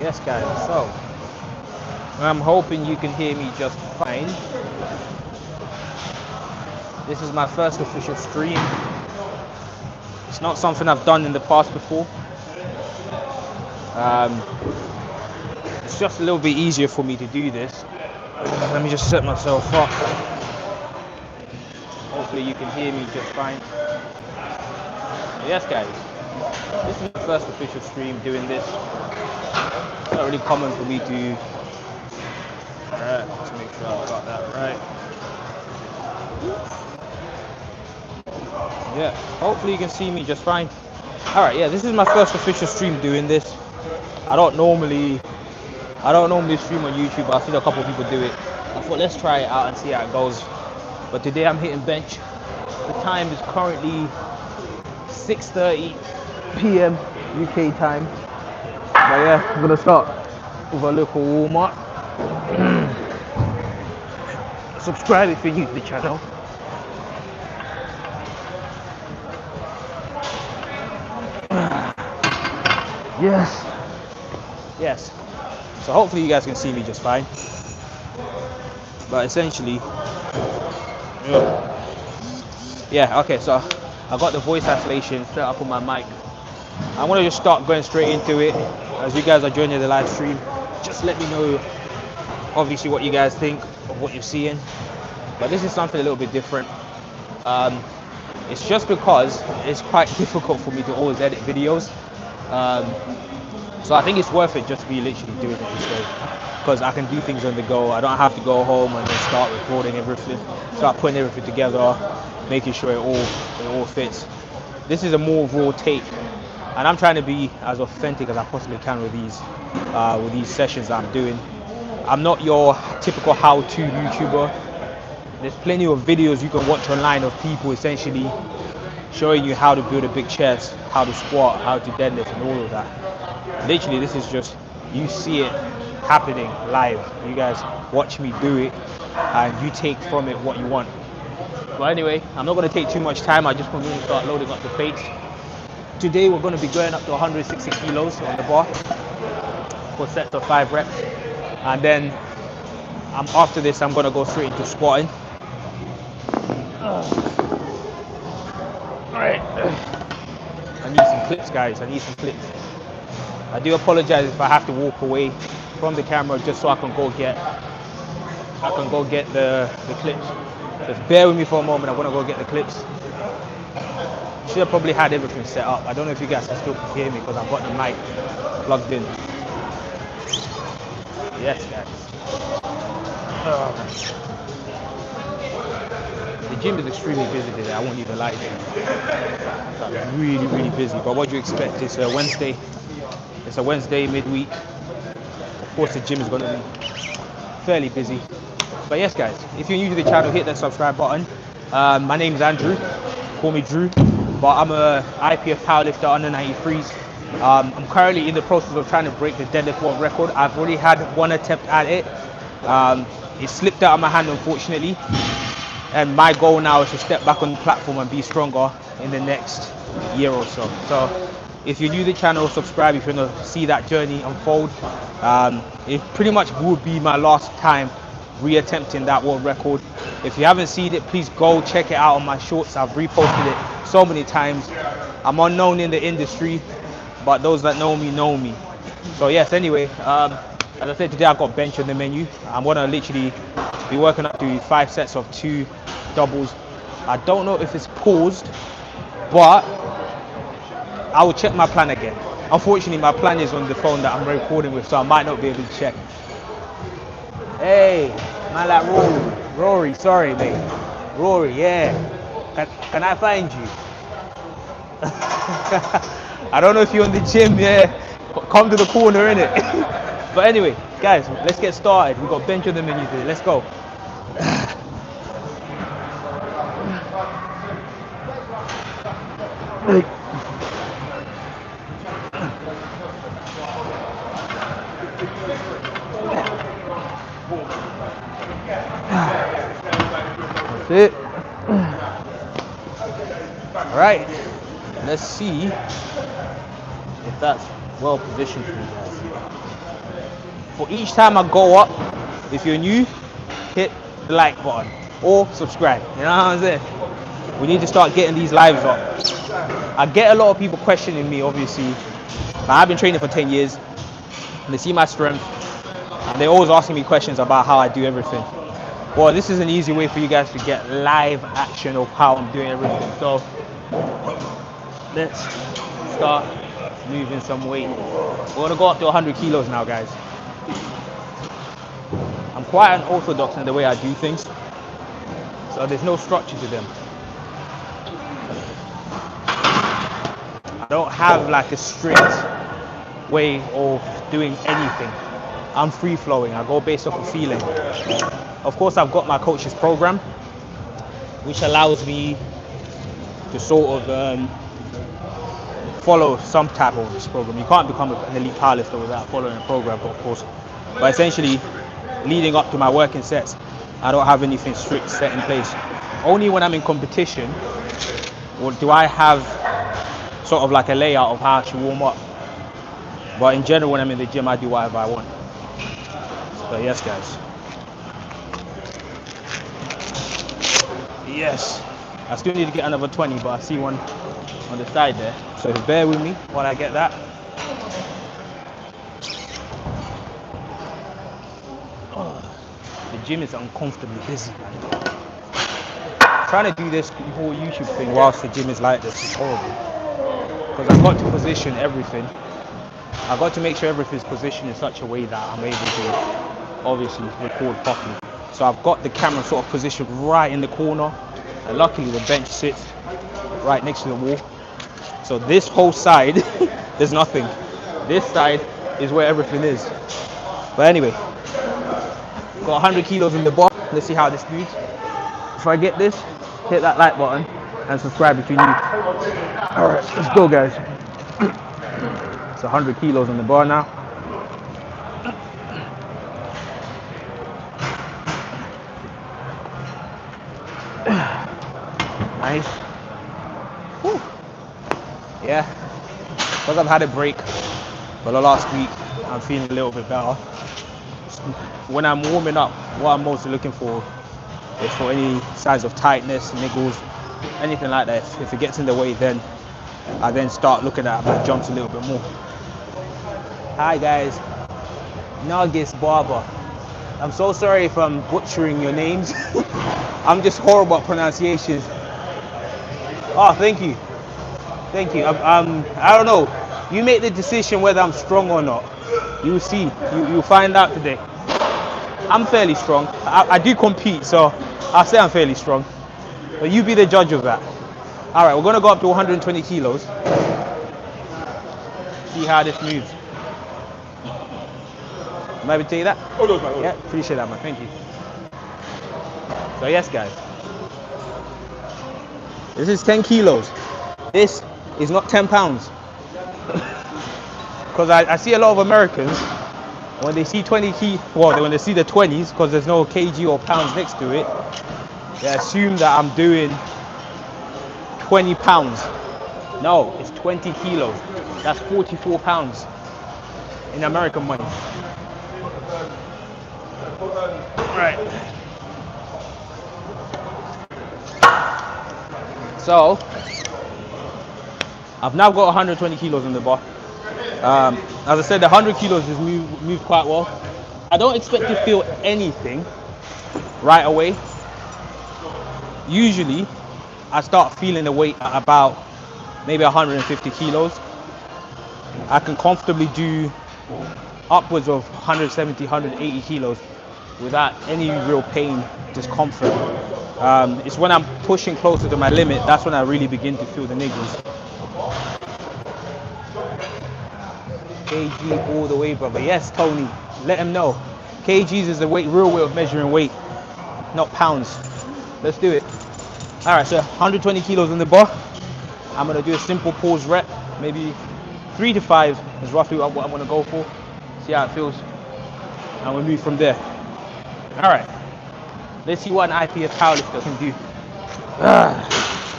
Yes guys, so I'm hoping you can hear me just fine. This is my first official stream. It's not something I've done in the past before. It's just a little bit easier for me to do this. Let me just set myself up. Hopefully you can hear me just fine. Yes guys, this is my first official stream doing this. It's not really common for me to let's make sure I've got that right. Yeah, hopefully you can see me just fine. Alright, yeah, this is my first official stream doing this. I don't normally stream on YouTube, but I've seen a couple of people do it. I thought let's try it out and see how it goes. But today I'm hitting bench. The time is currently 6:30 p.m. UK time. But yeah, I'm gonna start with a little warm up. Subscribe if you're new to the channel. Yes. So hopefully you guys can see me just fine. But essentially, yeah, okay, so I got the voice isolation set up on my mic. I want to just start going straight into it. As you guys are joining the live stream, just let me know obviously what you guys think of what you're seeing. But this is something a little bit different. It's just because it's quite difficult for me to always edit videos. So I think it's worth it just to be literally doing it this way, because I can do things on the go. I don't have to go home and then start recording everything, start putting everything together, making sure it all fits. This is a more raw take, and I'm trying to be as authentic as I possibly can with these sessions that I'm doing. I'm not your typical how-to YouTuber. There's plenty of videos you can watch online of people essentially showing you how to build a big chest, how to squat, how to deadlift, and all of that. Literally, this is just, you see it happening live. You guys watch me do it and you take from it what you want. But anyway, I'm not going to take too much time. I just want to start loading up the plates. Today we're going to be going up to 160 kilos on the bar for sets of 5 reps. And then after this, I'm going to go straight into squatting. Alright. I need some clips, guys. I need some clips. I do apologize if I have to walk away from the camera just so I can go get the clips. Just bear with me for a moment. I want to go get the clips. Should have probably had everything set up. I don't know if you guys can still hear me because I've got the mic plugged in. Yes, guys. The gym is extremely busy today. I won't even lie to you. It's really, really busy. But what do you expect? It's a Wednesday. It's a Wednesday midweek. Of course, the gym is going to be fairly busy. But yes, guys, if you're new to the channel, hit that subscribe button. My name's Andrew. Call me Drew. But I'm a IPF powerlifter under 93s. I'm currently in the process of trying to break the deadlift world record. I've already had one attempt at it. It slipped out of my hand, unfortunately. And my goal now is to step back on the platform and be stronger in the next year or so. So if you're new to the channel, subscribe if you want to see that journey unfold. It pretty much will be my last time reattempting that world record. If you haven't seen it, please go check it out on my shorts. I've reposted it so many times. I'm unknown in the industry, but those that know me know me. So yes, anyway, as I said, today I've got bench on the menu. I'm gonna literally be working up to 5 sets of 2 doubles. I don't know if it's paused, but I will check my plan again. Unfortunately, my plan is on the phone that I'm recording with, so I might not be able to check. Hey, man, like Rory, sorry mate. Rory, yeah. Can I find you? I don't know if you're in the gym, yeah. Come to the corner, innit? But anyway, guys, let's get started. We've got bench on the menu today. Let's go. That's it. All right, let's see if that's well positioned for you guys. For each time I go up, if you're new, hit the like button or subscribe. You know what I'm saying? We need to start getting these lives up. I get a lot of people questioning me, obviously. I've been training for 10 years, and they see my strength, and they're always asking me questions about how I do everything. Well, this is an easy way for you guys to get live action of how I'm doing everything. So let's start moving some weight. We're gonna go up to 100 kilos now, guys. I'm quite unorthodox in the way I do things, so there's no structure to them. I don't have like a strict way of doing anything. I'm free flowing. I go based off of feeling. Of course, I've got my coach's program, which allows me to sort of follow some type of this program. You can't become an elite powerlifter without following a program, of course. But essentially, leading up to my working sets, I don't have anything strict set in place. Only when I'm in competition, or do I have sort of like a layout of how I should warm up. But in general, when I'm in the gym, I do whatever I want. So yes, guys. Yes. I still need to get another 20, but I see one on the side there. So bear with me while I get that. Oh, the gym is uncomfortably busy, man. Trying to do this whole YouTube thing whilst the gym is like this is horrible. Because I've got to position everything. I've got to make sure everything's positioned in such a way that I'm able to obviously record properly. So I've got the camera sort of positioned right in the corner, and luckily the bench sits right next to the wall. So this whole side, there's nothing. This side is where everything is. But anyway, got 100 kilos in the bar. Let's see how this moves. If I get this, hit that like button and subscribe if you're new. Alright, let's go, guys. It's 100 kilos in the bar now. Nice. Whew. Yeah, because I've had a break for the last week, I'm feeling a little bit better. When I'm warming up, what I'm mostly looking for is for any signs of tightness, niggles, anything like that. If it gets in the way, then I then start looking at my jumps a little bit more. Hi guys, Nuggets Barber. I'm so sorry if I'm butchering your names. I'm just horrible at pronunciations. Oh, thank you. Thank you. I don't know. You make the decision whether I'm strong or not. You'll see. You'll find out today. I'm fairly strong. I do compete, so I'll say I'm fairly strong. But you be the judge of that. All right, we're going to go up to 120 kilos. See how this moves. Am I able to tell you that? Oh, no, man. Yeah, appreciate that, man. Thank you. So yes, guys. This is 10 kilos. This is not 10 pounds. Because I see a lot of Americans, when they see when they see the 20s, because there's no kg or pounds next to it, they assume that I'm doing 20 pounds. No, it's 20 kilos. That's 44 pounds in American money. Right. So, I've now got 120 kilos in the bar. As I said, the 100 kilos has moved quite well. I don't expect to feel anything right away. Usually, I start feeling the weight at about maybe 150 kilos. I can comfortably do upwards of 170, 180 kilos without any real pain, discomfort. It's when I'm pushing closer to my limit, that's when I really begin to feel the niggles. kg all the way, brother. Yes, Tony, let him know. Kgs is the real way of measuring weight, not pounds. Let's do it. All right, so 120 kilos in the bar. I'm gonna do a simple pause rep, maybe 3 to 5 is roughly what I'm gonna go for. See how it feels, and we'll move from there. All right, let's see what an IPF powerlifter can do.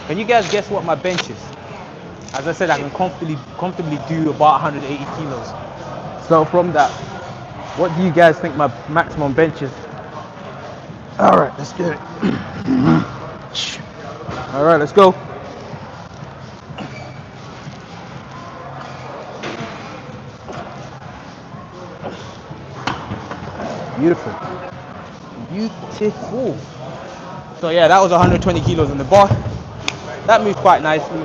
Can you guys guess what my bench is? As I said, I can comfortably do about 180 kilos. So from that, What do you guys think my maximum bench is? All right, let's do it. All right, let's go. Beautiful. Beautiful. So yeah, that was 120 kilos on the bar. That moved quite nicely.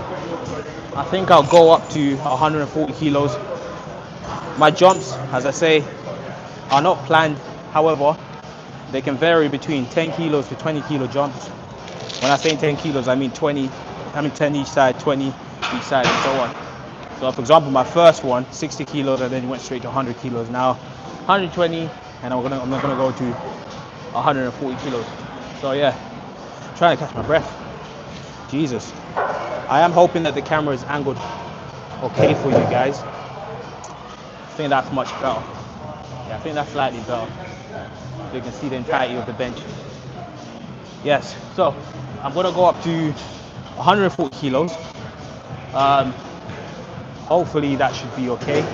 I think I'll go up to 140 kilos. My jumps, as I say, are not planned. However, they can vary between 10 kilos to 20 kilo jumps. When I say 10 kilos, I mean 10 each side, 20 each side, and so on. So for example, my first one, 60 kilos, and then went straight to 100 kilos. Now 120, and I'm gonna go to 140 kilos. So yeah, trying to catch my breath. Jesus. I am hoping that the camera is angled okay for you guys. I think that's much better. Yeah, I think that's slightly better. So you can see the entirety of the bench. Yes, so I'm gonna go up to 140 kilos. Hopefully that should be okay.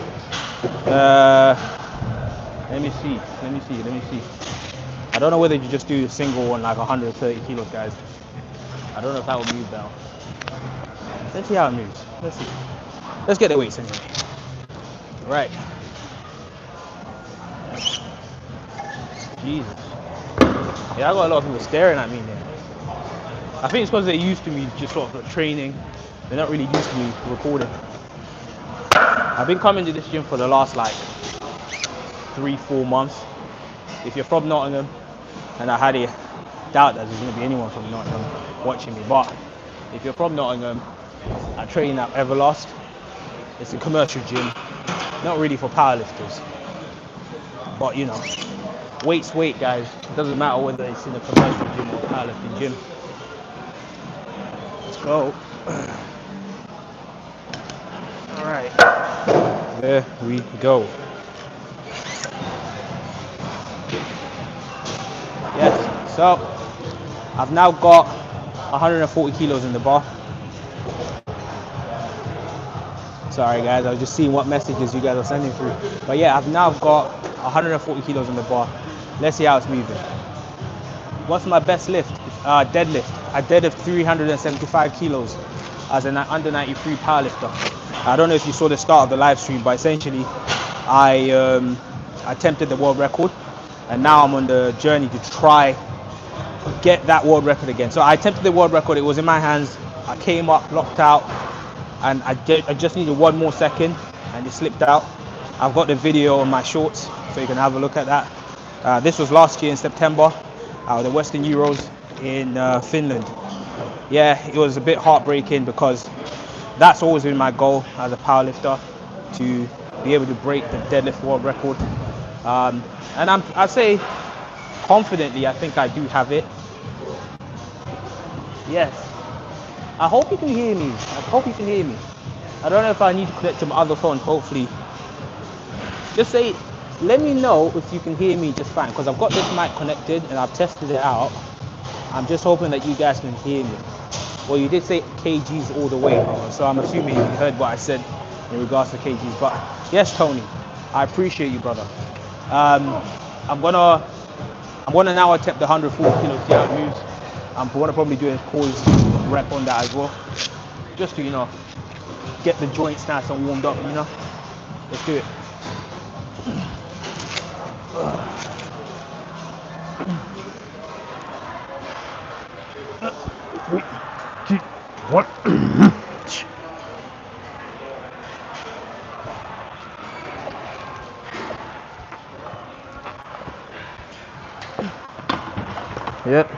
Let me see. I don't know whether you just do a single on like 130 kilos, guys. I don't know if that will move now. Let's see how it moves. Let's see. Let's get the weights anyway. Right. Jesus. Yeah, I got a lot of people staring at me there. I think it's because they're used to me just sort of training. They're not really used to me recording. I've been coming to this gym for the last like 3-4 months. If you're from Nottingham, and I highly doubt that there's going to be anyone from Nottingham watching me, but if you're from Nottingham, I train at Everlast. It's a commercial gym, not really for powerlifters, but you know, weight's weight, guys. It doesn't matter whether it's in a commercial gym or a powerlifting gym. Let's go. All right, there we go. Yes, so I've now got 140 kilos in the bar. Sorry guys, I was just seeing what messages you guys are sending through. But yeah, I've now got 140 kilos in the bar. Let's see how it's moving. What's my best lift? Deadlift. I deadlift 375 kilos as an under 93 powerlifter. I don't know if you saw the start of the live stream, but essentially I attempted the world record, and now I'm on the journey to try get that world record again. So I attempted the world record, it was in my hands, I came up, locked out, and I just needed one more second, and it slipped out. I've got the video on my shorts, so you can have a look at that. This was last year in September, the Western Euros in Finland. Yeah, it was a bit heartbreaking because that's always been my goal as a powerlifter, to be able to break the deadlift world record. And I say confidently, I think I do have it. Yes. I hope you can hear me. I don't know if I need to connect to my other phone, hopefully. Just say, let me know if you can hear me just fine, because I've got this mic connected and I've tested it out. I'm just hoping that you guys can hear me. Well, you did say kgs all the way, so I'm assuming you heard what I said in regards to kgs. But yes, Tony, I appreciate you, brother. I'm gonna now attempt the 140 kilos, see how it moves. I'm gonna probably do a pause rep on that as well, just to, you know, get the joints nice and warmed up, you know. Let's do it. What? Yep.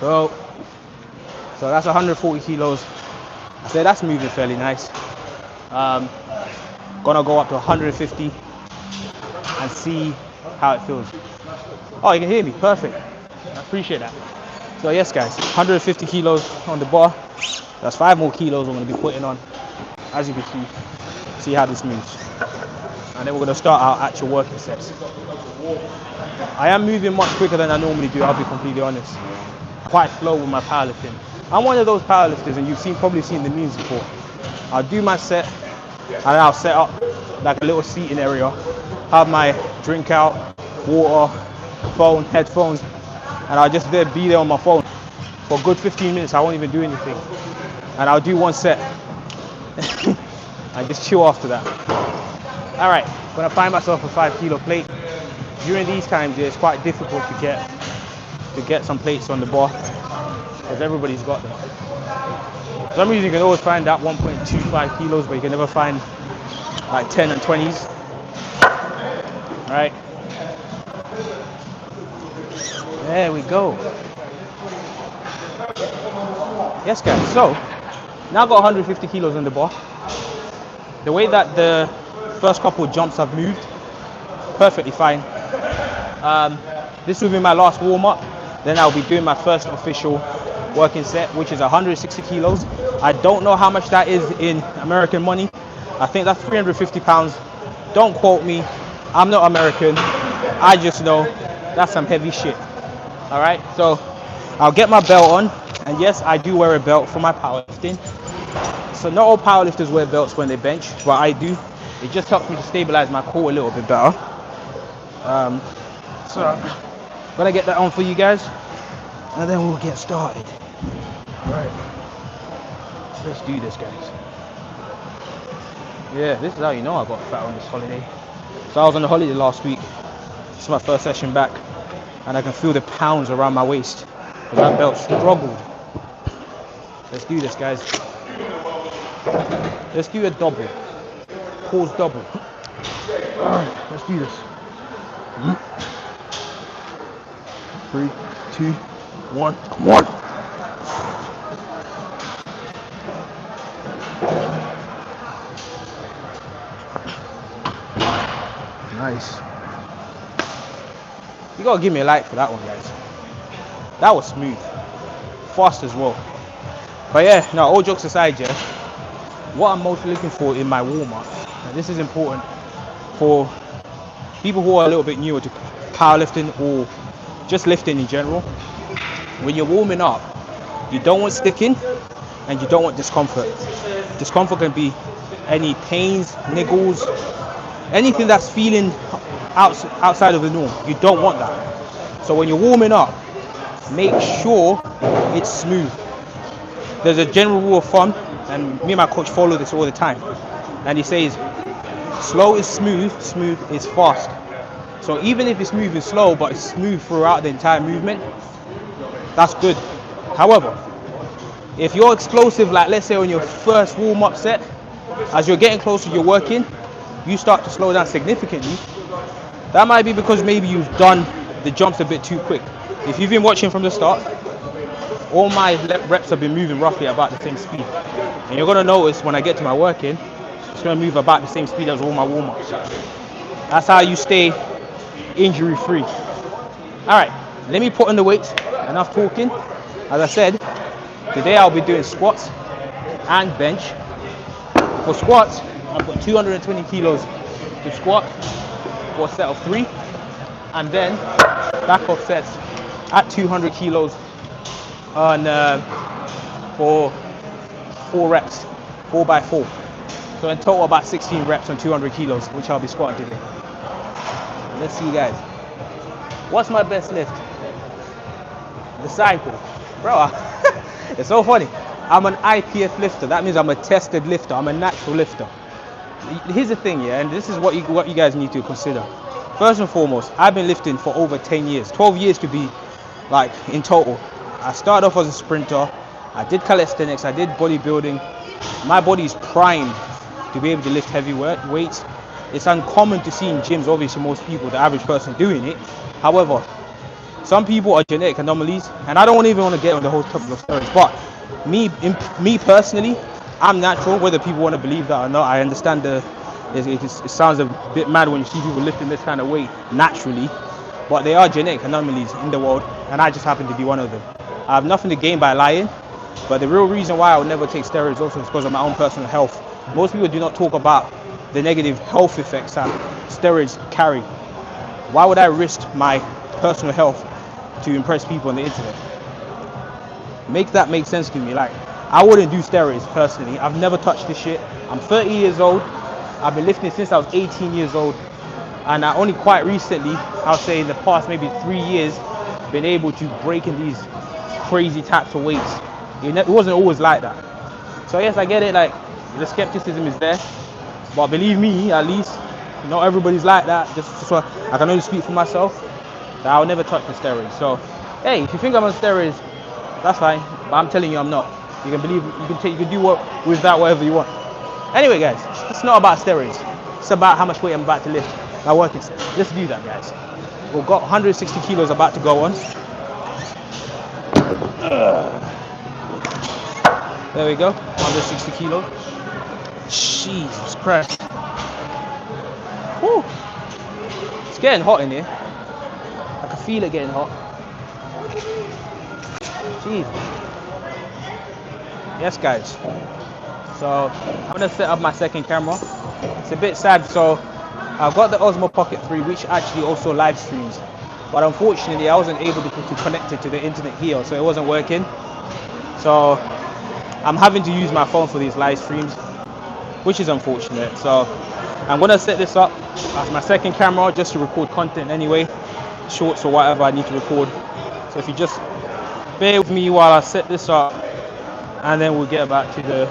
So that's 140 kilos. I say that's moving fairly nice. Gonna go up to 150 and see how it feels. Oh, you can hear me. Perfect. I appreciate that. So yes, guys, 150 kilos on the bar. That's 5 more kilos I'm gonna be putting on. As you can see how this moves. And then we're gonna start our actual working sets. I am moving much quicker than I normally do, I'll be completely honest. Quite slow with my powerlifting. I'm one of those powerlifters, and you've probably seen the memes before. I'll do my set, and I'll set up like a little seating area, have my drink out, water, phone, headphones, and I'll just be there on my phone for a good 15 minutes. I won't even do anything, and I'll do one set and just chill after that. All right, gonna find myself a 5 kilo plate. During these times, it's quite difficult to get some plates on the bar because everybody's got them. For some reason, you can always find that 1.25 kilos, but you can never find like 10 and 20s. All right, there we go. Yes, guys. So now I've got 150 kilos on the bar. The way that the first couple of jumps have moved, perfectly fine. This will be my last warm-up. Then I'll be doing my first official working set, which is 160 kilos. I don't know how much that is in American money. I think that's 350 pounds. Don't quote me. I'm not American. I just know that's some heavy shit. All right, so I'll get my belt on. And yes, I do wear a belt for my powerlifting. So not all powerlifters wear belts when they bench, but I do. It just helps me to stabilize my core a little bit better. So I'm gonna get that on for you guys, and then we'll get started. All right, let's do this, guys. Yeah, this is how you know I got fat on this holiday. So I was on the holiday last week. This is my first session back, and I can feel the pounds around my waist. That belt struggled. Let's do this, guys. Let's do a double. Pause double. Let's do this. 3, 2, 1. Come on. Nice. You gotta give me a like for that one, guys. That was smooth. Fast as well. But yeah, no, all jokes aside, yeah, what I'm mostly looking for in my warm-up, and this is important for people who are a little bit newer to powerlifting or just lifting in general. When you're warming up, you don't want sticking and you don't want discomfort. Discomfort can be any pains, niggles, anything that's feeling outside of the norm. You don't want that. So when you're warming up, make sure it's smooth. There's a general rule of thumb, and me and my coach follow this all the time, and he says slow is smooth, smooth is fast. So even if it's moving slow but it's smooth throughout the entire movement, that's good. However, if you're explosive, like let's say on your first warm-up set, as you're getting closer, you're working, you start to slow down significantly. That might be because maybe you've done the jumps a bit too quick. If you've been watching from the start, all my reps have been moving roughly about the same speed. And you're gonna notice when I get to my working, it's gonna move about the same speed as all my warm-ups. That's how you stay injury-free. All right, let me put on the weights. Enough talking. As I said, today I'll be doing squats and bench. For squats, I've got 220 kilos to squat for a set of 3, and then back off sets at 200 kilos on for 4 reps, 4x4. So in total about 16 reps on 200 kilos, which I'll be squatting today. Let's see, guys. What's my best lift? The cycle. Bro, it's so funny. I'm an IPF lifter. That means I'm a tested lifter. I'm a natural lifter. Here's the thing, yeah, and this is what you guys need to consider. First and foremost, I've been lifting for over 10 years, 12 years to be like in total. I started off as a sprinter. I did calisthenics. I did bodybuilding. My body is primed to be able to lift heavy weights. It's uncommon to see in gyms, obviously most people, the average person doing it. However, some people are genetic anomalies, and I don't even want to get on the whole topic of steroids, but me personally, I'm natural, whether people want to believe that or not. I understand it sounds a bit mad when you see people lifting this kind of weight naturally, but they are genetic anomalies in the world, and I just happen to be one of them. I have nothing to gain by lying, but the real reason why I would never take steroids also is because of my own personal health. Most people do not talk about the negative health effects that steroids carry. Why would I risk my personal health to impress people on the internet? Make that make sense to me. Like, I wouldn't do steroids personally. I've never touched this shit. I'm 30 years old. I've been lifting since I was 18 years old. and I only quite recently, I'll say in the past maybe 3 years, been able to break in these crazy types of weights. It wasn't always like that. So yes, I get it, like the skepticism is there, but believe me, at least not everybody's like that. Just so I can only speak for myself, that I'll never touch the steroids. So hey, if you think I'm on steroids, that's fine, but I'm telling you I'm not. You can believe, you can do what with that whatever you want. Anyway guys, it's not about steroids, it's about how much weight I'm about to lift. My work is, let's do that guys. We've got 160 kilos about to go on. There we go, 160 kilos. Jesus Christ. Whew. It's getting hot in here. I can feel it getting hot. Jeez. Yes guys. So I'm gonna set up my second camera. It's a bit sad, so I've got the Osmo Pocket 3, which actually also live streams. But unfortunately I wasn't able to connect it to the internet here, so it wasn't working. So I'm having to use my phone for these live streams, which is unfortunate. So I'm gonna set this up as my second camera just to record content anyway, shorts or whatever I need to record. So if you just bear with me while I set this up, and then we'll get back to the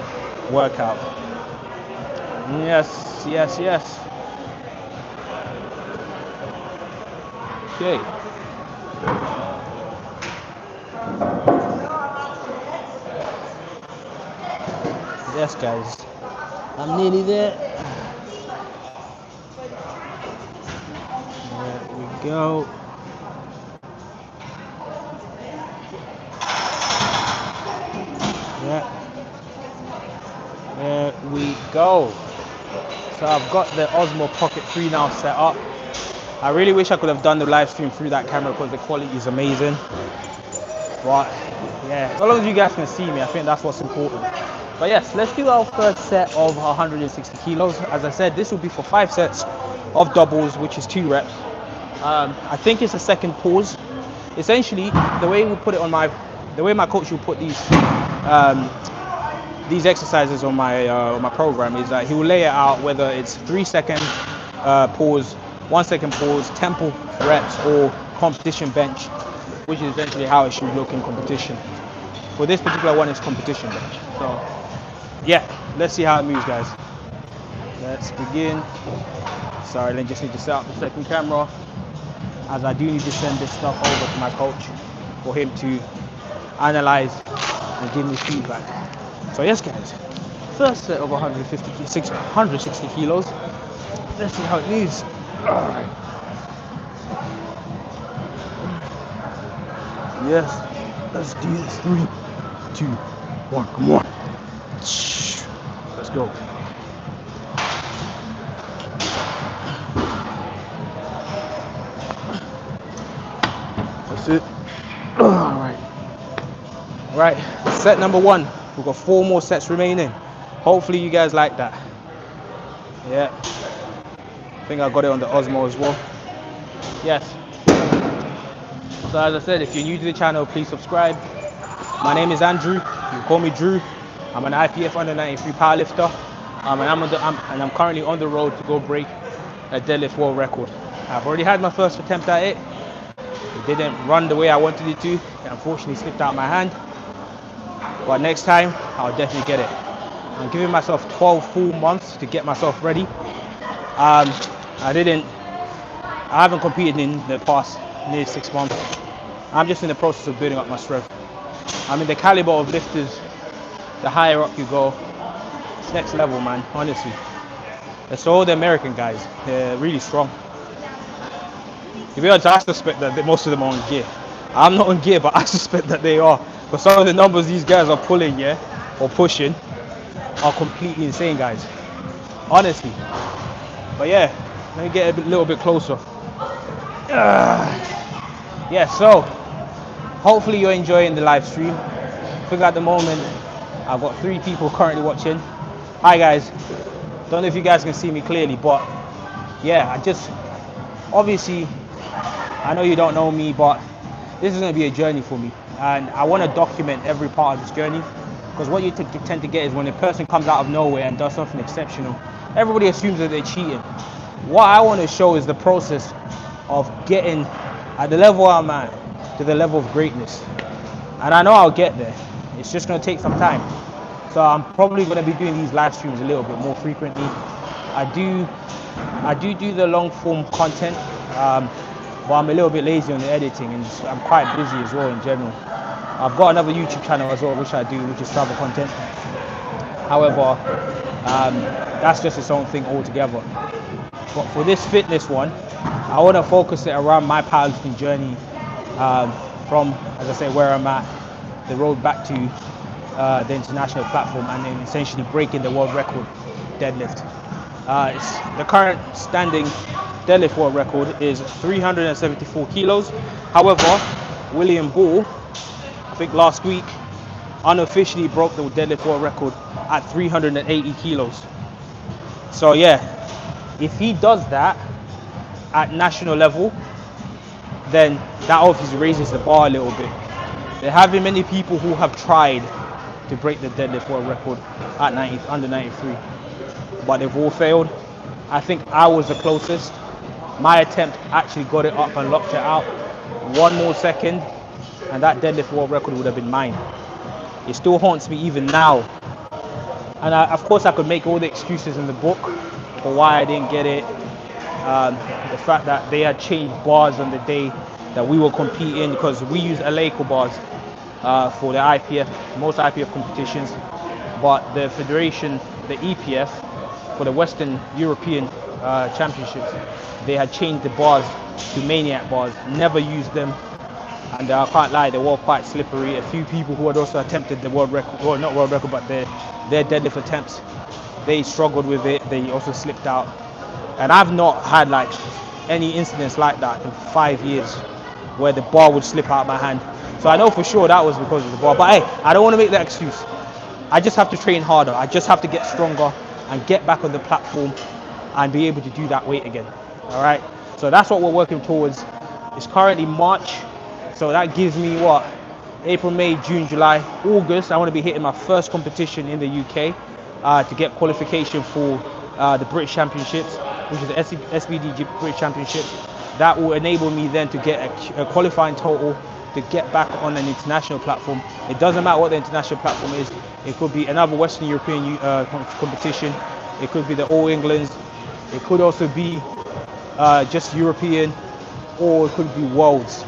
workout. Yes, yes, yes. Okay. Yes guys, I'm nearly there. There we go. Yeah. There we go. So I've got the Osmo Pocket 3 now set up. I really wish I could have done the live stream through that camera because the quality is amazing. But yeah, as long as you guys can see me, I think that's what's important. But yes, let's do our first set of 160 kilos. As I said, this will be for 5 sets of doubles, which is 2 reps. I think it's a second pause. Essentially, the way my coach will put these exercises on my program is that he will lay it out whether it's 3-second pause, 1-second pause, tempo reps, or competition bench, which is essentially how it should look in competition. For this particular one, it's competition bench. So yeah, let's see how it moves, guys. Let's begin. Sorry, I just need to set up the second camera, as I do need to send this stuff over to my coach for him to analyze and give me feedback. So yes guys, first set of 160 kilos. Let's see how it moves. Alright. Yes, let's do this. 3, 2, 1, come on. Let's go. That's it. Alright. Right, set number 1. We've got 4 more sets remaining. Hopefully you guys like that. Yeah. I think I got it on the Osmo as well. Yes. So as I said, if you're new to the channel, please subscribe. My name is Andrew. You can call me Drew. I'm an IPF under 93 powerlifter. And I'm currently on the road to go break a deadlift world record. I've already had my first attempt at it. It didn't run the way I wanted it to. It unfortunately slipped out of my hand. But next time, I'll definitely get it. I'm giving myself 12 full months to get myself ready. I haven't competed in the past nearly 6 months. I'm just in the process of building up my strength. I mean, the caliber of lifters, the higher up you go, it's next level, man, honestly. It's all the American guys. They're really strong. To be honest, I suspect that most of them are on gear. I'm not on gear, but I suspect that they are. But some of the numbers these guys are pulling, yeah, or pushing, are completely insane, guys. Honestly. But yeah, let me get a little bit closer. Yeah, so hopefully you're enjoying the live stream. I think at the moment I've got 3 people currently watching. Hi guys. Don't know if you guys can see me clearly, but yeah, obviously I know you don't know me, but this is going to be a journey for me, and I want to document every part of this journey, because what you tend to get is when a person comes out of nowhere and does something exceptional, everybody assumes that they're cheating. What I want to show is the process of getting at the level I'm at to the level of greatness. And I know I'll get there. It's just going to take some time. So I'm probably going to be doing these live streams a little bit more frequently. I do the long form content, but I'm a little bit lazy on the editing, and I'm quite busy as well in general. I've got another YouTube channel as well, which I do, which is travel content. However, that's just its own thing altogether. But for this fitness one, I want to focus it around my powerlifting journey, from, as I say, where I'm at, the road back to the international platform, and then essentially breaking the world record deadlift. It's the current standing deadlift world record is 374 kilos. However, William Ball, I think last week, unofficially broke the deadlift world record at 380 kilos. So yeah, if he does that at national level, then that obviously raises the bar a little bit. There have been many people who have tried to break the deadlift world record at under 93, but they've all failed. I think I was the closest. My attempt actually got it up and locked it out. One more second, and that deadlift world record would have been mine. It still haunts me even now. And of course, I could make all the excuses in the book for why I didn't get it. The fact that they had changed bars on the day that we were competing, because we use Eleiko bars for the IPF, most IPF competitions, but the federation, the EPF, for the Western European Championships, they had changed the bars to Maniac bars. Never used them, and I can't lie, they were quite slippery. A few people who had also attempted the world record, well, not world record, but their deadlift attempts, they struggled with it. They also slipped out, and I've not had like any incidents like that in 5 years where the bar would slip out of my hand. So I know for sure that was because of the bar. But hey, I don't want to make that excuse. I just have to train harder. I just have to get stronger and get back on the platform and be able to do that weight again. All right. So that's what we're working towards. It's currently March, so that gives me what? April, May, June, July, August. I want to be hitting my first competition in the UK to get qualification for the British Championships, which is the SBD British Championships. That will enable me then to get a qualifying total to get back on an international platform. It doesn't matter what the international platform is. It could be another Western European competition. It could be the All Englands. It could also be just European, or it could be Worlds.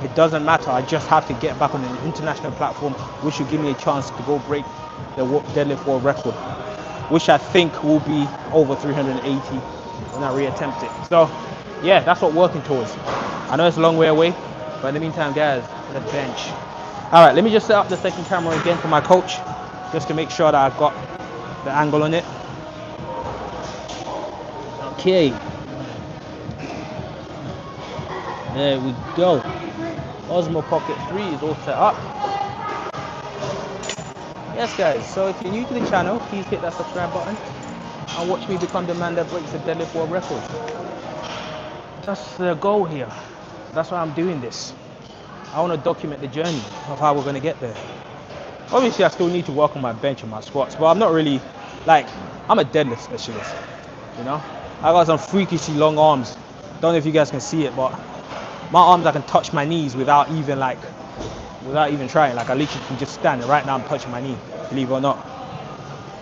It doesn't matter. I just have to get back on an international platform, which will give me a chance to go break the deadlift world record, which I think will be over 380 when I reattempt it. So yeah, that's what we're working towards. I know it's a long way away, but in the meantime, guys, let's bench. All right, let me just set up the second camera again for my coach, just to make sure that I've got the angle on it. Okay. There we go. Osmo Pocket 3 is all set up. Yes, guys, so if you're new to the channel, please hit that subscribe button and watch me become the man that breaks the deadlift world record. That's the goal here. That's why I'm doing this. I want to document the journey of how we're going to get there. Obviously, I still need to work on my bench and my squats, but I'm not really, like, I'm a deadlift specialist, you know? I got some freakishly long arms. Don't know if you guys can see it, but my arms, I can touch my knees without even trying. Like, I literally can just stand, and right now I'm touching my knee, believe it or not.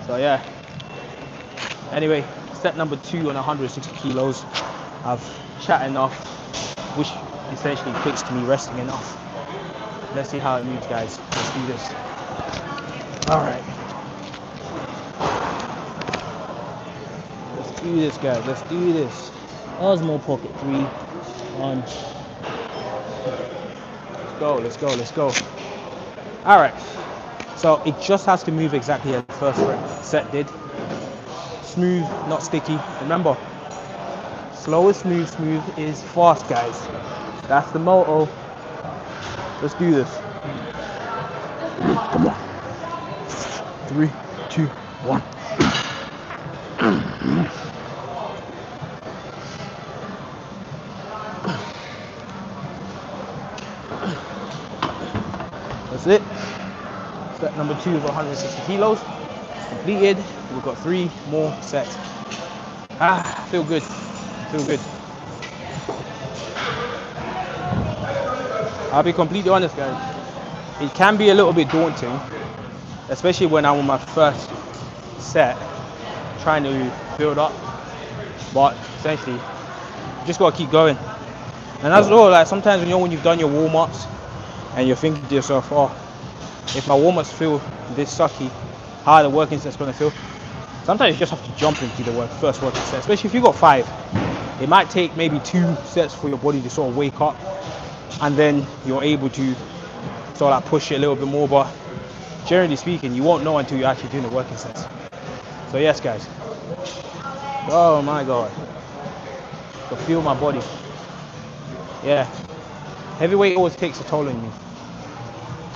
So yeah. Anyway, set number 2 on 160 kilos. I've chat enough, which essentially equates to me resting enough. Let's see how it moves, guys. Let's do this. All right. Let's do this, guys. Let's do this. Osmo Pocket 3 on. Let's go, let's go. All right. So it just has to move exactly as the first set did. Smooth, not sticky. Remember, slow is smooth, smooth is fast, guys. That's the motto. Let's do this. 3, 2, 1. That's it. Set number 2 is 160 kilos. Completed. We've got 3 more sets. Feel good. feel good. I'll be completely honest, guys. It can be a little bit daunting, especially when I'm on my first set, trying to build up. But essentially, you just gotta keep going. And as well, like sometimes when you've done your warm-ups and you're thinking to yourself, oh, if my warm-ups feel this sucky, how are the working sets gonna feel? Sometimes you just have to jump into the first working set, especially if you've got 5. It might take maybe 2 sets for your body to sort of wake up, and then you're able to sort of like push it a little bit more. But generally speaking, you won't know until you're actually doing the working sets. So yes, guys. Oh my God. I can feel my body. Yeah. Heavyweight always takes a toll on you.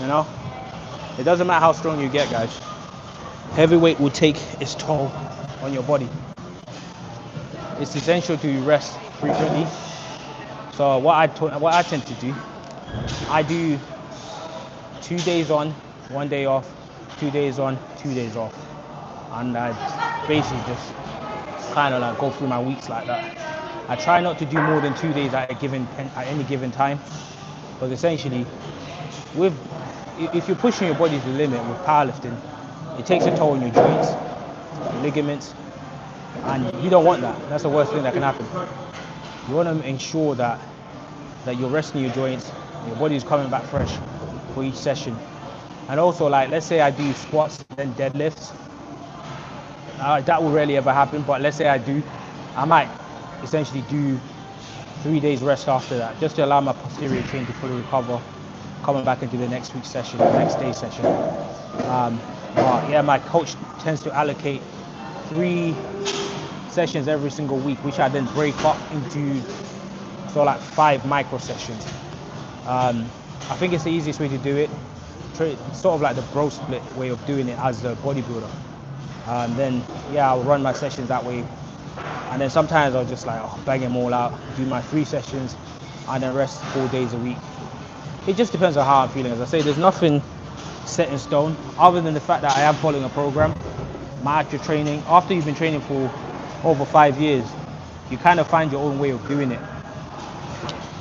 You know? It doesn't matter how strong you get, guys. Heavyweight will take its toll on your body. It's essential to rest frequently. So what I tend to do, I do 2 days on, 1 day off, 2 days on, 2 days off. And I basically just kind of like go through my weeks like that. I try not to do more than 2 days at any given time. Because essentially, if you're pushing your body to the limit with powerlifting, it takes a toll on your joints, your ligaments, and you don't want that. That's the worst thing that can happen. You want to ensure that you're resting your joints, your body is coming back fresh for each session. And also, like, let's say I do squats and then deadlifts. That will rarely ever happen, but let's say I do, I might essentially do 3 days rest after that, just to allow my posterior chain to fully recover, coming back into the next week's session, the next day's session. But yeah, my coach tends to allocate 3 sessions every single week, which I then break up into sort of like 5 micro sessions. I think it's the easiest way to do it. It's sort of like the bro split way of doing it as a bodybuilder. Then yeah, I'll run my sessions that way. And then sometimes I'll just like bang them all out, do my 3 sessions, and then rest 4 days a week. It just depends on how I'm feeling. As I say, there's nothing set in stone, other than the fact that I am following a program. My actual training, after you've been training for over 5 years, you kind of find your own way of doing it.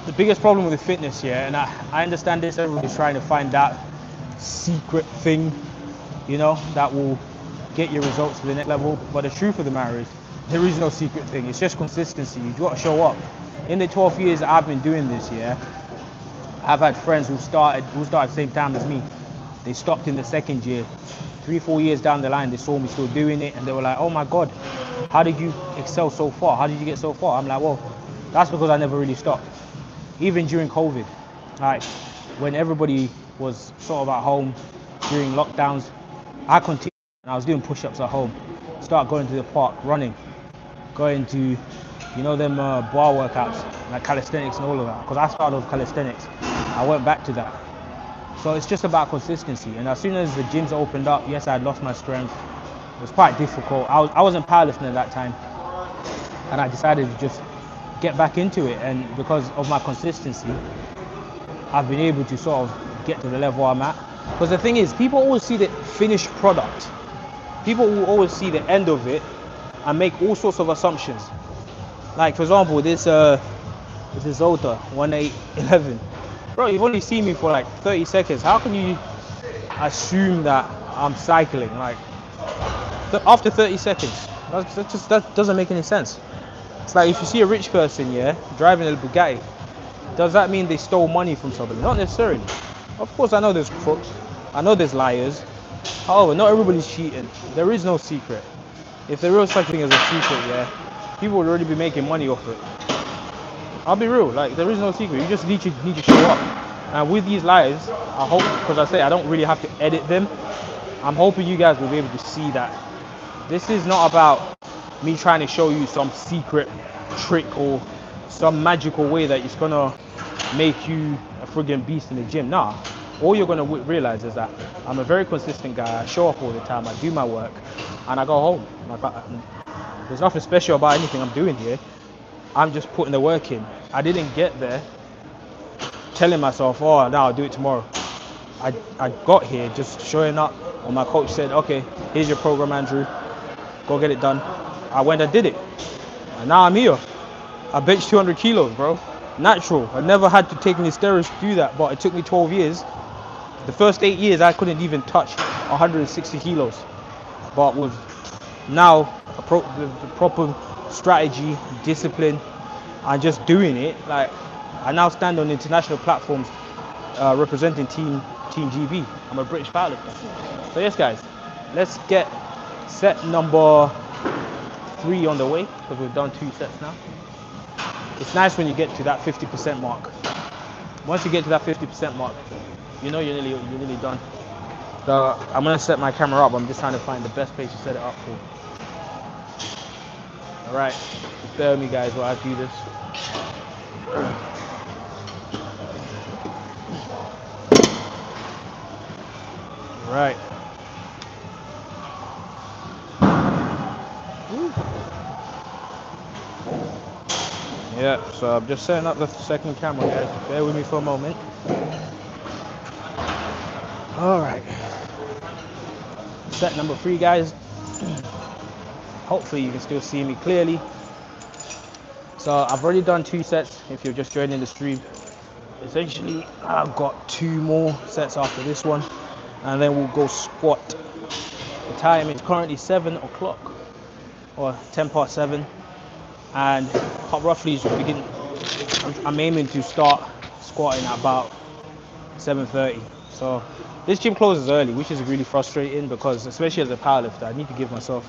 The biggest problem with fitness, yeah, and I understand this, everybody's trying to find that secret thing, you know, that will get your results to the next level. But the truth of the matter is, there is no secret thing. It's just consistency. You've got to show up. In the 12 years that I've been doing this, yeah, I've had friends who started the same time as me. They stopped in the 2nd year. 3-4 years down the line, they saw me still doing it, and they were like, oh my God, how did you excel so far? How did you get so far? I'm like, well, that's because I never really stopped. Even during COVID, like when everybody was sort of at home during lockdowns, I continued, and I was doing push-ups at home. Start going to the park, running, going to, you know, them bar workouts, like calisthenics and all of that. Because I started with calisthenics, I went back to that. So it's just about consistency. And as soon as the gyms opened up, yes, I had lost my strength. It was quite difficult. I wasn't powerlifting at that time, and I decided to just get back into it. And because of my consistency, I've been able to sort of get to the level I'm at. Because the thing is, people always see the finished product. People will always see the end of it and make all sorts of assumptions. Like, for example, this Zota 1811. Bro, you've only seen me for like 30 seconds. How can you assume that I'm cycling? Like, after 30 seconds, that doesn't make any sense. It's like if you see a rich person, yeah, driving a Bugatti, does that mean they stole money from somebody? Not necessarily. Of course, I know there's crooks. I know there's liars. However, not everybody's cheating. There is no secret. If there was such thing as a secret, yeah, people would already be making money off it. I'll be real, like, there is no secret. You just need to show up. And with these lives, I hope, because I say I don't really have to edit them, I'm hoping you guys will be able to see that this is not about me trying to show you some secret trick or some magical way that it's gonna make you a friggin' beast in the gym. Nah. All you're going to realize is that I'm a very consistent guy. I show up all the time. I do my work, and I go home. There's nothing special about anything I'm doing here. I'm just putting the work in. I didn't get there telling myself, oh, no, I'll do it tomorrow. I got here just showing up, and my coach said, okay, here's your program, Andrew. Go get it done. I went and did it, and now I'm here. I benched 200 kilos, bro. Natural. I never had to take any steroids to do that, but it took me 12 years. The first 8 years, I couldn't even touch 160 kilos. But with now the proper strategy, discipline, and just doing it, like I now stand on international platforms representing Team GB. I'm a British powerlifter. So yes, guys, let's get set number 3 on the way, because we've done 2 sets now. It's nice when you get to that 50% mark. Once you get to that 50% mark, you know you're nearly done. So I'm gonna set my camera up. I'm just trying to find the best place to set it up for. All right, just bear with me, guys, while I do this. All right. Yeah, so I'm just setting up the second camera, guys. Bear with me for a moment. All right. Set number 3, guys. Hopefully you can still see me clearly. So I've already done 2 sets if you're just joining the stream. Essentially, I've got 2 more sets after this one, and then we'll go squat. The time is currently 7 o'clock or 10 past 7, and roughly I'm aiming to start squatting at about 7:30. So this gym closes early, which is really frustrating, because especially as a powerlifter, I need to give myself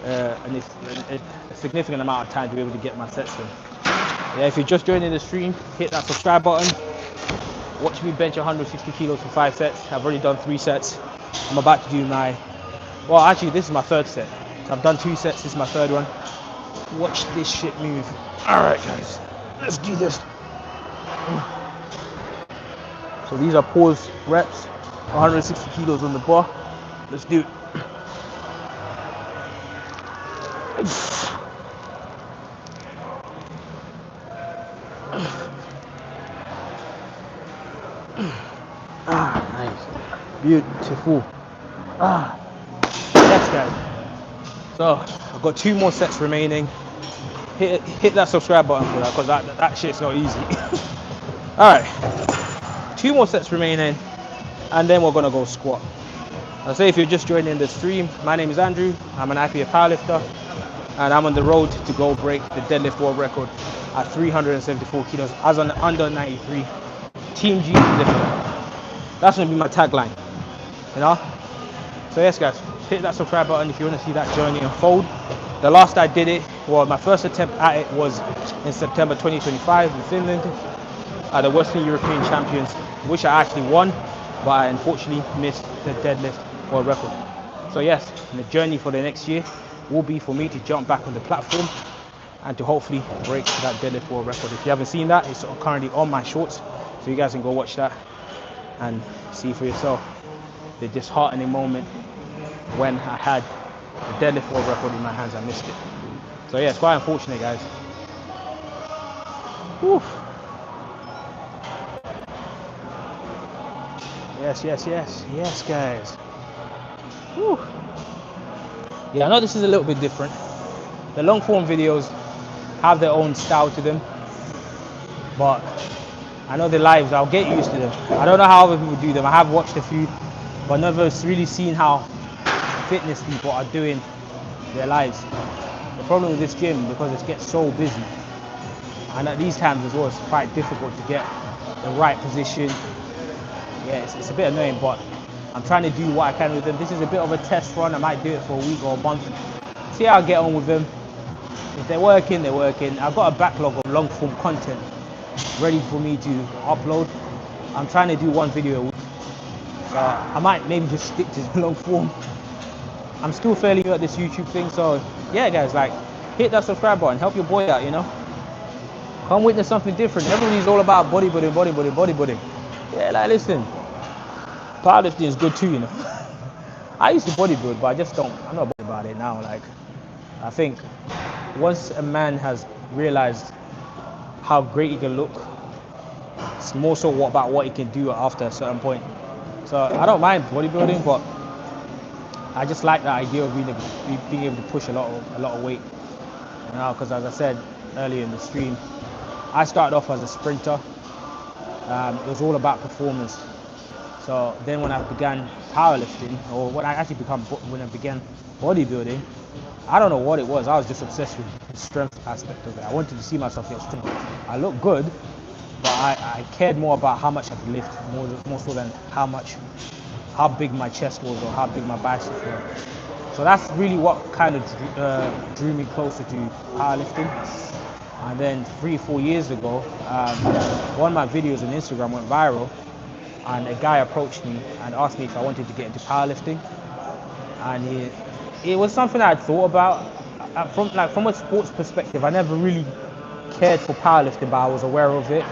a significant amount of time to be able to get my sets in. Yeah, if you're just joining the stream, hit that subscribe button. Watch me bench 160 kilos for 5 sets. I've already done 3 sets. I'm about to do well, actually this is my 3rd set. So I've done 2 sets, this is my 3rd one. Watch this shit move. All right, guys, let's do this. So these are pause reps, 160 kilos on the bar. Let's do it. Nice. Beautiful. Yes, guys. So I've got 2 more sets remaining. Hit that subscribe button for that, because that shit's not easy. All right. 2 more sets remaining, and then we're gonna go squat. I'll say if you're just joining the stream, my name is Andrew. I'm an IPA powerlifter, and I'm on the road to go break the deadlift world record at 374 kilos as an under 93 Team G lifter. That's gonna be my tagline, you know. So yes, guys, hit that subscribe button if you want to see that journey unfold. The last I did it, well, my first attempt at it was in September 2025 in Finland at the Western European Champions, which I actually won, but I unfortunately missed the deadlift world record. So yes, the journey for the next year will be for me to jump back on the platform and to hopefully break that deadlift world record. If you haven't seen that, it's currently on my shorts, so you guys can go watch that and see for yourself the disheartening moment when I had the deadlift world record in my hands. I missed it. So yeah, it's quite unfortunate, guys. Whew. Yes, guys. Whew. Yeah, I know this is a little bit different. The long form videos have their own style to them, but I know the lives, I'll get used to them. I don't know how other people do them. I have watched a few, but never really seen how fitness people are doing their lives. The problem with this gym, because it gets so busy, and at these times as well, it's quite difficult to get the right position. Yeah, it's a bit annoying, but I'm trying to do what I can with them. This is a bit of a test run. I might do it for a week or a month. See how I get on with them. If they're working, they're working. I've got a backlog of long form content ready for me to upload. I'm trying to do 1 video a week. So I might maybe just stick to the long form. I'm still fairly new at this YouTube thing, so yeah, guys, like, hit that subscribe button, help your boy out, you know. Come witness something different. Everybody's all about bodybuilding. Yeah, like, listen, powerlifting is good too, you know. I used to bodybuild, but I'm not bothered about it now. Like, I think once a man has realized how great he can look, it's more so about what he can do after a certain point. So I don't mind bodybuilding, but I just like the idea of being able to push a lot of weight, you know, because as I said, earlier in the stream, I started off as a sprinter. It was all about performance. So then when I began powerlifting, or when I began bodybuilding, I don't know what it was. I was just obsessed with the strength aspect of it. I wanted to see myself get strong. I looked good, but I cared more about how much I could lift, more so than how big my chest was or how big my biceps were. So that's really what kind of drew me closer to powerlifting. And then 3 or 4 years ago, one of my videos on Instagram went viral, and a guy approached me and asked me if I wanted to get into powerlifting. And it was something I had thought about. From a sports perspective, I never really cared for powerlifting, but I was aware of it.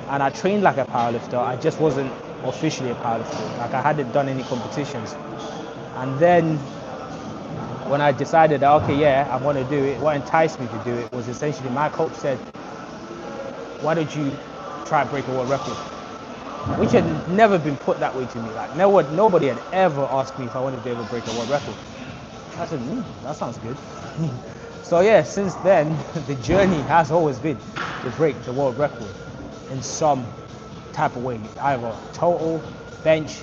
And I trained like a powerlifter. I just wasn't officially a powerlifter. Like, I hadn't done any competitions. And then when I decided that, okay, yeah, I want to do it, what enticed me to do it was essentially my coach said, why don't you try and break a world record? Which had never been put that way to me. Like, nobody had ever asked me if I wanted to ever break a world record. I said, that sounds good. So yeah, since then, the journey has always been to break the world record in some type of way. Either total, bench,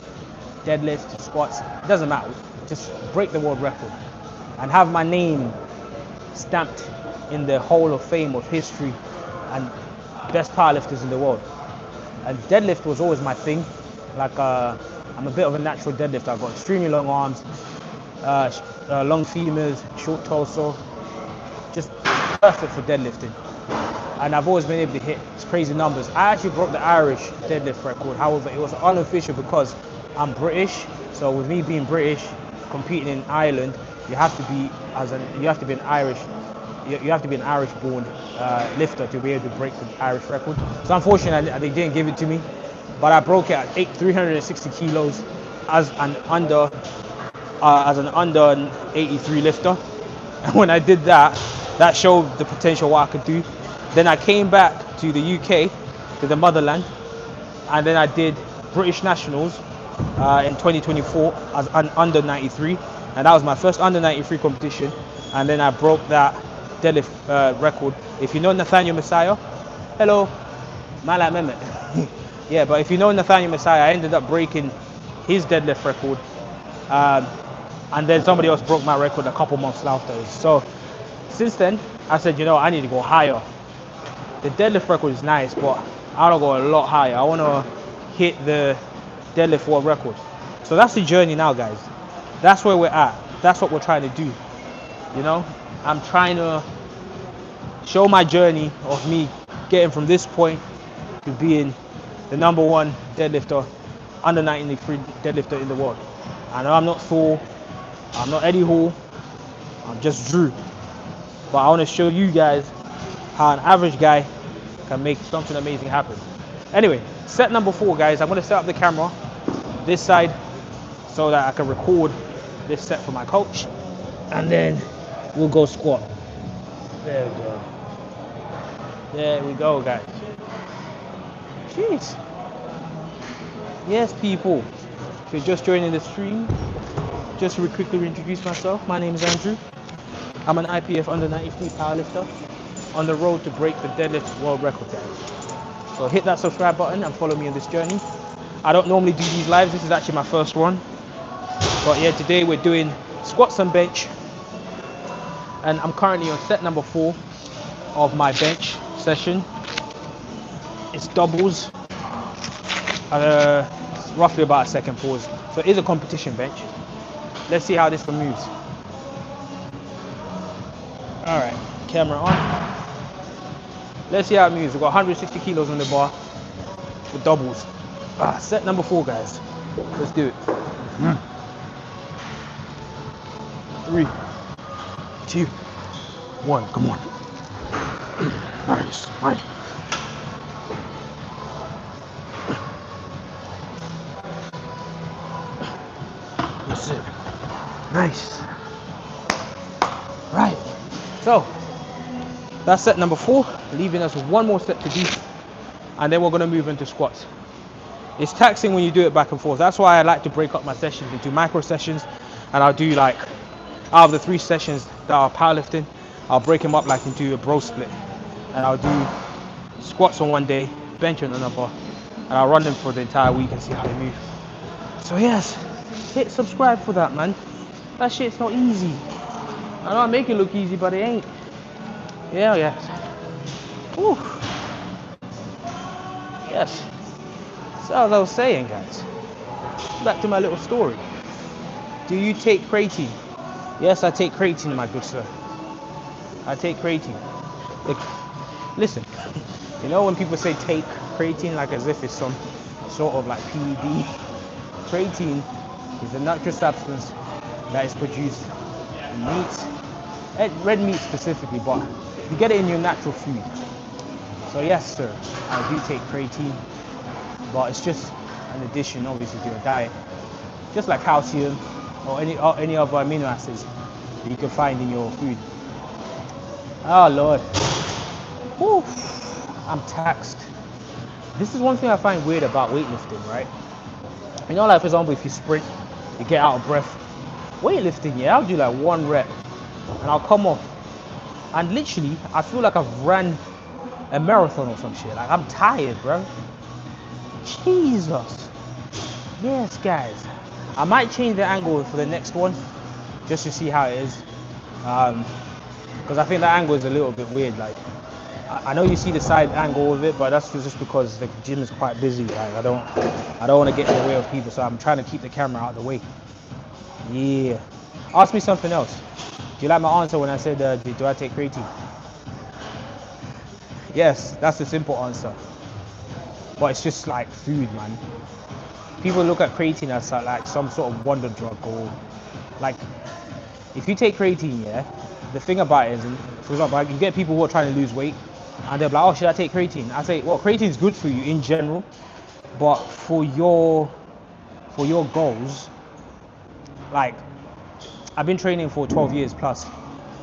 deadlift, squats, it doesn't matter. Just break the world record and have my name stamped in the Hall of Fame of history and best powerlifters in the world. And deadlift was always my thing. Like, I'm a bit of a natural deadlifter. I've got extremely long arms, long femurs, short torso, just perfect for deadlifting. And I've always been able to hit crazy numbers. I actually broke the Irish deadlift record. However, it was unofficial because I'm British. So with me being British, competing in Ireland, you have to be an Irish-born lifter to be able to break the Irish record. So unfortunately, they didn't give it to me, but I broke it at 360 kilos as an under 83 lifter. And when I did that, that showed the potential what I could do. Then I came back to the UK, to the motherland, and then I did British Nationals in 2024 as an under 93. And that was my first under 93 competition. And then I broke that deadlift record. If you know Nathaniel Messiah, hello, man like Mehmet. Yeah, but if you know Nathaniel Messiah, I ended up breaking his deadlift record. And then somebody else broke my record a couple months after. So since then, I said, I need to go higher. The deadlift record is nice, but I want to go a lot higher. I want to hit the deadlift world record. So that's the journey now, guys. That's where we're at. That's what we're trying to do. I'm trying to show my journey of me getting from this point to being the #1 deadlifter, under 93 deadlifter in the world. I know I'm not Thor, I'm not Eddie Hall, I'm just Drew. But I want to show you guys how an average guy can make something amazing happen. Anyway, set number 4, guys. I'm going to set up the camera this side so that I can record this set for my coach, and then we'll go squat. There we go. There we go, guys. Jeez. Yes, people. If you're just joining the stream, just to quickly introduce myself, my name is Andrew. I'm an IPF under 93 powerlifter on the road to break the deadlift world record, guys. So hit that subscribe button and follow me on this journey. I don't normally do these lives. This is actually my first one. But yeah, today we're doing squats and bench. And I'm currently on set number 4 of my bench session. It's doubles. Roughly about a second pause. So it is a competition bench. Let's see how this one moves. Alright, camera on. Let's see how it moves. We've got 160 kilos on the bar with doubles. Set number 4, guys. Let's do it. 3, 2, 1. Come on. Nice. Nice. That's it. Nice. Right. So that's set number 4, leaving us with one more set to do, and then we're going to move into squats. It's taxing when you do it back and forth. That's why I like to break up my sessions into micro sessions, and I'll do like, out of the 3 sessions that are powerlifting, I'll break them up like into a bro split. and I'll do squats on one day, bench on another, and I'll run them for the entire week and see how they move. So yes, hit subscribe for that, man. That shit's not easy. I know I make it look easy, but it ain't. Yeah, yes. Whew. Yes. So as I was saying, guys, back to my little story. Do you take creatine? Yes, I take creatine, my good sir. I take creatine. Listen, you know when people say take creatine like as if it's some sort of like PED? Creatine is a natural substance that is produced in meats, red meat specifically, but you get it in your natural food. So yes, sir, I do take creatine, but it's just an addition, obviously, to your diet, just like calcium or any other amino acids that you can find in your food. Oh Lord, whew, I'm taxed. This is one thing I find weird about weightlifting, right? You know, like for example, if you sprint, you get out of breath. Weightlifting, yeah, I'll do like 1 rep and I'll come off, and literally I feel like I've ran a marathon or some shit. Like I'm tired, bro. Jesus. Yes, guys. I might change the angle for the next one just to see how it is, because I think that angle is a little bit weird. Like I know you see the side angle of it, but that's just because the gym is quite busy. Like I don't want to get in the way of people, so I'm trying to keep the camera out of the way. Yeah. Ask me something else. Do you like my answer when I said, do I take creatine? Yes, that's the simple answer. But it's just like food, man. People look at creatine as like some sort of wonder drug, or like if you take creatine, yeah, the thing about it is, for example, like, you get people who are trying to lose weight and they're like, oh, should I take creatine? I say, well, creatine is good for you in general, but for your goals, like I've been training for 12 years plus.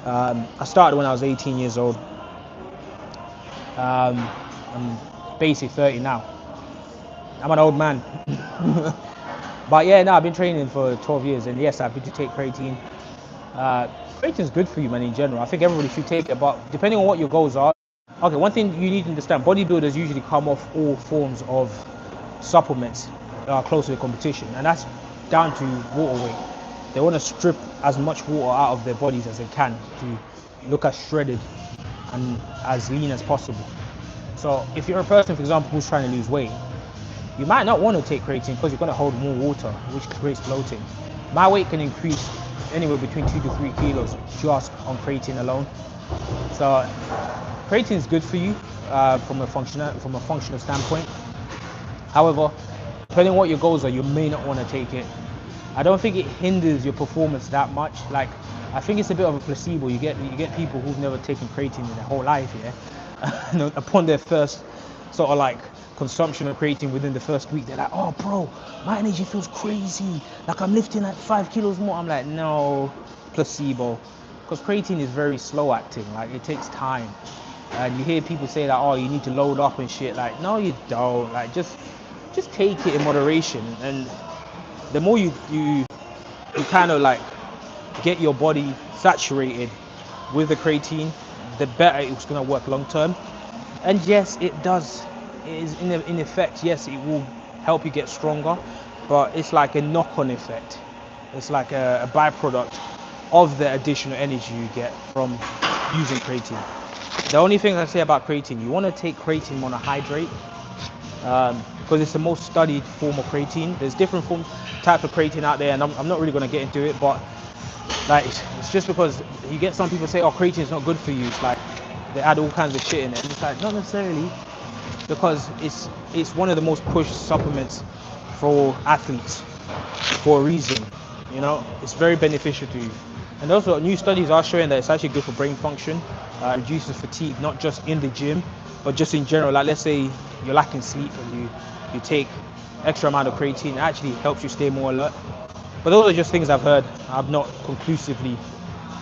I started when I was 18 years old. I'm basically 30 now. I'm an old man. But yeah, no, I've been training for 12 years, and yes, I've been to take creatine. Creatine is good for you, man, in general. I think everybody should take it, but depending on what your goals are. Okay, one thing you need to understand, bodybuilders usually come off all forms of supplements close to the competition, and that's down to water weight. They want to strip as much water out of their bodies as they can to look as shredded and as lean as possible. So if you're a person, for example, who's trying to lose weight, you might not want to take creatine because you're going to hold more water, which creates bloating. My weight can increase anywhere between 2 to 3 kilos just on creatine alone. So creatine is good for you from a functional standpoint. However, depending on what your goals are, you may not want to take it. I don't think it hinders your performance that much. Like, I think it's a bit of a placebo. You get people who've never taken creatine in their whole life, yeah. Upon their first sort of like consumption of creatine within the first week, they're like, oh bro, my energy feels crazy. Like I'm lifting like 5 kilos more. I'm like, no, placebo. Because creatine is very slow acting. Like it takes time. And you hear people say that, oh, you need to load up and shit. Like, no, you don't. Like just take it in moderation. And the more you kind of like get your body saturated with the creatine, the better it's going to work long term. And yes, it does. It is in effect, yes, it will help you get stronger, but it's like a knock-on effect. It's like a byproduct of the additional energy you get from using creatine. The only thing I say about creatine, you want to take creatine monohydrate, because it's the most studied form of creatine. There's different types of creatine out there, and I'm not really going to get into it, but like it's just because you get some people say, oh, creatine is not good for you. It's like they add all kinds of shit in it, and it's like not necessarily, because it's one of the most pushed supplements for athletes for a reason. You know, it's very beneficial to you. And also new studies are showing that it's actually good for brain function, reduces fatigue, not just in the gym, but just in general. Like let's say you're lacking sleep and you take extra amount of creatine, it actually helps you stay more alert. But those are just things I've heard. I've not conclusively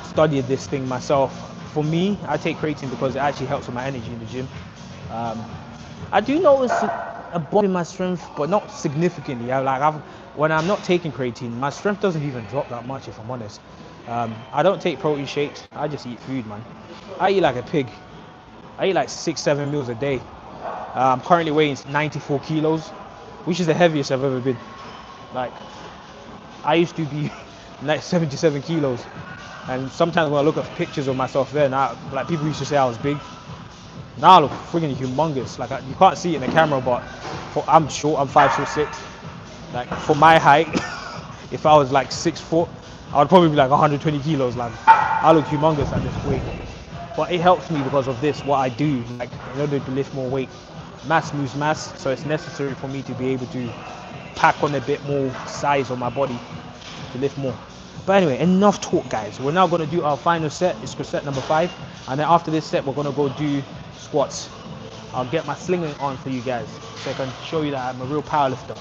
studied this thing myself. For me, I take creatine because it actually helps with my energy in the gym. I do notice a bump in my strength, but not significantly. When I'm not taking creatine, my strength doesn't even drop that much, if I'm honest. I don't take protein shakes. I just eat food, man. I eat like a pig. I eat like 6-7 meals a day. I'm currently weighing 94 kilos, which is the heaviest I've ever been. Like, I used to be like 77 kilos. And sometimes when I look at pictures of myself then, like people used to say I was big. Now I look friggin' humongous. Like you can't see it in the camera, but I'm short. I'm 5'6". Like for my height, if I was like 6 foot, I would probably be like 120 kilos. Like I look humongous at this weight. But it helps me because of this, what I do. Like in order to lift more weight, mass moves mass. So it's necessary for me to be able to pack on a bit more size on my body to lift more. But anyway, enough talk, guys. We're now going to do our final set. It's for set number 5, and then after this set we're going to go do squats. I'll get my slinging on for you guys so I can show you that I'm a real powerlifter.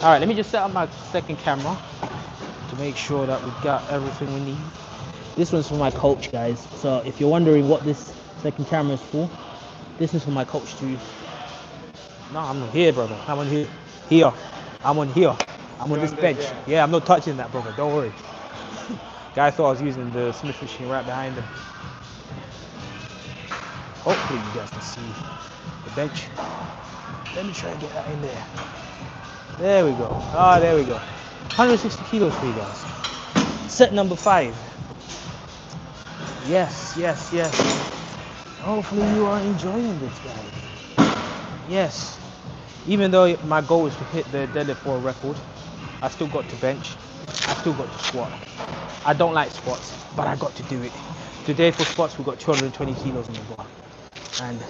All right, let me just set up my second camera to make sure that we've got everything we need. This one's for my coach, guys. So if you're wondering what this second camera is for, this is for my coach too. No, I'm not here, brother. I'm on here. Here. I'm on here. I'm on this bench. Yeah, I'm not touching that, brother. Don't worry. Guy thought I was using the Smith machine right behind him. Hopefully you guys can see the bench. Let me try and get that in there. There we go. Ah, there we go. 160 kilos for you guys. Set number 5. Yes, yes, yes. Hopefully you are enjoying this, guys. Yes. Even though my goal is to hit the deadlift world record, I still got to bench. I still got to squat. I don't like squats, but I got to do it. Today for squats, we've got 220 kilos in the bar. And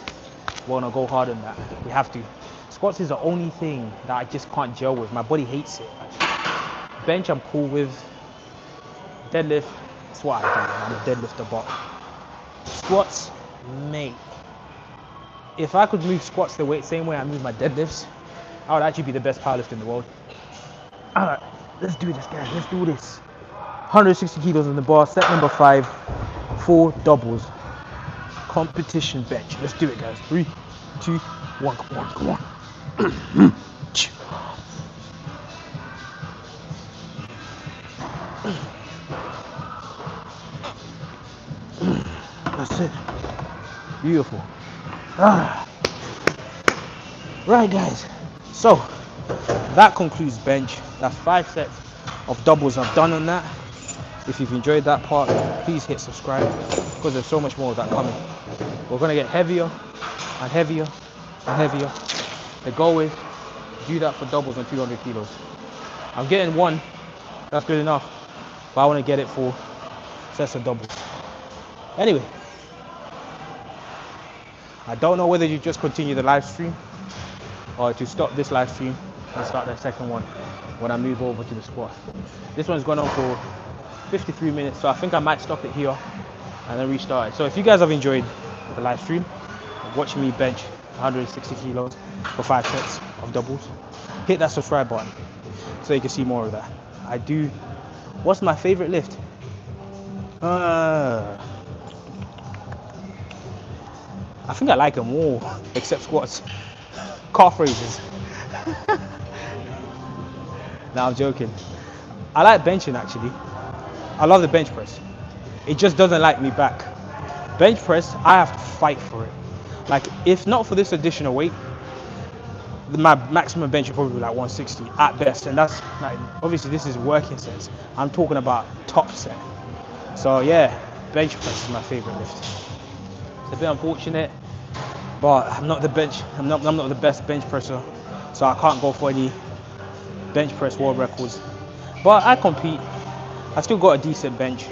we want to go hard on that. We have to. Squats is the only thing that I just can't gel with. My body hates it, actually. Bench, I'm cool with. Deadlift, that's what I do. I'm a deadlifter, but squats, mate. If I could move squats the same way I move my deadlifts, I would actually be the best powerlifter in the world. All right, let's do this, guys. Let's do this. 160 kilos in the bar, set number 5, 4 doubles. Competition bench. Let's do it, guys. 3, 2, 1. Come on, come on. That's it. Beautiful. Right, guys. So that concludes bench. That's 5 sets of doubles I've done on that. If you've enjoyed that part, please hit subscribe because there's so much more of that coming. We're going to get heavier and heavier and heavier. The goal is do that for doubles on 200 kilos. I'm getting 1, that's good enough, but I want to get it for sets of doubles. Anyway, I don't know whether you just continue the live stream or to stop this live stream and start the second one when I move over to the squat. This one's gone on for 53 minutes, so I think I might stop it here and then restart it. So if you guys have enjoyed the live stream, watching me bench 160 kilos for 5 sets of doubles, hit that subscribe button so you can see more of that. I do. What's my favorite lift? I think I like them all except squats. Calf raises. Nah, I'm joking. I like benching actually. I love the bench press. It just doesn't like me back. Bench press, I have to fight for it. Like, if not for this additional weight, my maximum bench would probably be like 160 at best. And that's like, obviously this is working sets. I'm talking about top set. So yeah, bench press is my favorite lift. It's a bit unfortunate, but I'm not the best bench presser, so I can't go for any bench press world records. But I compete. I still got a decent bench.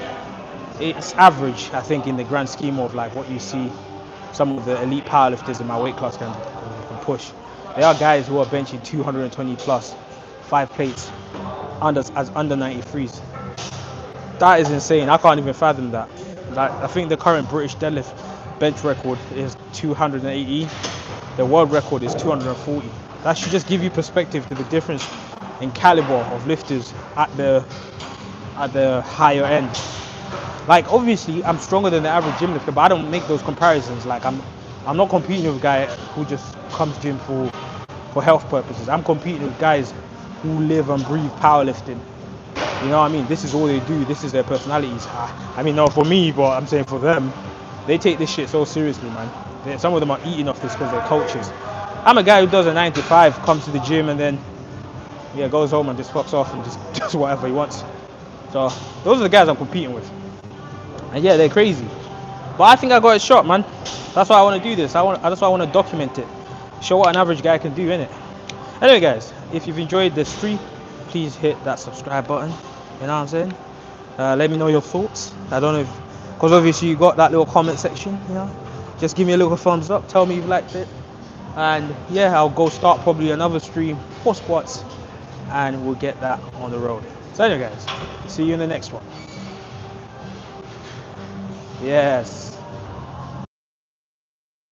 It's average, I think, in the grand scheme of like what you see some of the elite powerlifters in my weight class can push. There are guys who are benching 220 plus, 5 plates, under 93s. That is insane. I can't even fathom that. Like, I think the current British deadlift bench record is 280. The world record is 240. That should just give you perspective to the difference in caliber of lifters at the higher end. Like, obviously I'm stronger than the average gym lifter, but I don't make those comparisons. Like, I'm not competing with a guy who just comes gym for health purposes. I'm competing with guys who live and breathe powerlifting. You know what I mean? This is all they do. This is their personalities. I mean, not for me, but I'm saying for them. They take this shit so seriously, man. Some of them are eating off this because they're coaches. I'm a guy who does a 9 to 5, comes to the gym and then goes home and just fucks off and just does whatever he wants. So those are the guys I'm competing with. And yeah, they're crazy. But I think I got a shot, man. That's why I want to do this. That's why I want to document it. Show what an average guy can do, innit? Anyway, guys, if you've enjoyed this stream, please hit that subscribe button. You know what I'm saying? Let me know your thoughts. I don't know if, because obviously you got that little comment section, you know. Just give me a little thumbs up. Tell me you liked it. And yeah, I'll go start probably another stream for squats, and we'll get that on the road. So anyway, guys, see you in the next one. Yes.